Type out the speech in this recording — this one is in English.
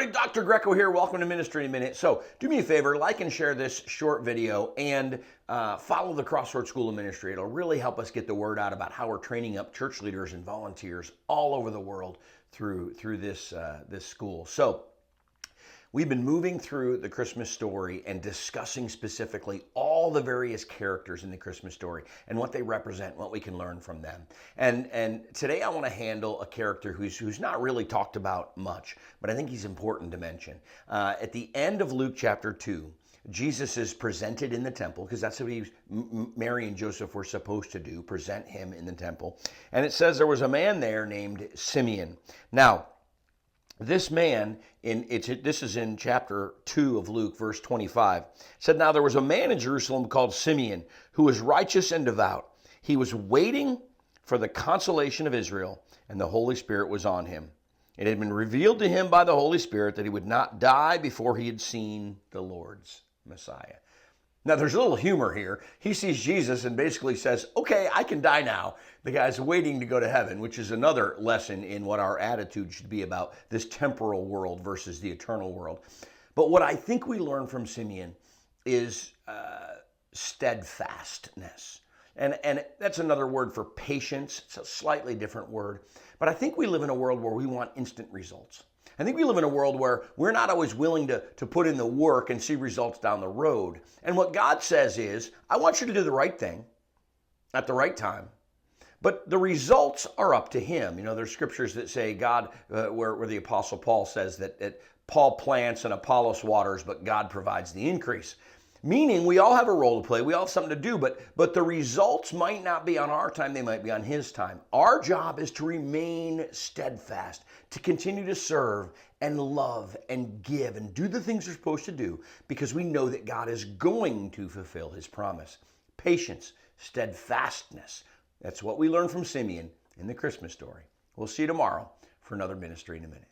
everybody, Dr. Greco here. Welcome to Ministry in a Minute. So do me a favor, like and share this short video and follow the Crossroads School of Ministry. It'll really help us get the word out about how we're training up church leaders and volunteers all over the world through this school. So we've been moving through the Christmas story and discussing specifically all the various characters in the Christmas story and what they represent, what we can learn from them. And today I want to handle a character who's not really talked about much, but I think he's important to mention. At the end of Luke chapter 2, Jesus is presented in the temple because that's what Mary and Joseph were supposed to do, present him in the temple. And it says there was a man there named Simeon. Now, this man, this is in chapter 2 of Luke, verse 25, said, "Now there was a man in Jerusalem called Simeon, who was righteous and devout. He was waiting for the consolation of Israel, and the Holy Spirit was on him. It had been revealed to him by the Holy Spirit that he would not die before he had seen the Lord's Messiah." Now, there's a little humor here. He sees Jesus and basically says, okay, I can die now. The guy's waiting to go to heaven, which is another lesson in what our attitude should be about this temporal world versus the eternal world. But what I think we learn from Simeon is steadfastness. And that's another word for patience. It's a slightly different word. But I think we live in a world where we want instant results. I think we live in a world where we're not always willing to put in the work and see results down the road. And what God says is, I want you to do the right thing at the right time. But the results are up to him. You know, there's scriptures that say God, where the Apostle Paul says that Paul plants and Apollos waters, but God provides the increase. Meaning we all have a role to play. We all have something to do, but the results might not be on our time. They might be on his time. Our job is to remain steadfast, to continue to serve and love and give and do the things we're supposed to do because we know that God is going to fulfill his promise. Patience, steadfastness. That's what we learn from Simeon in the Christmas story. We'll see you tomorrow for another Ministry in a Minute.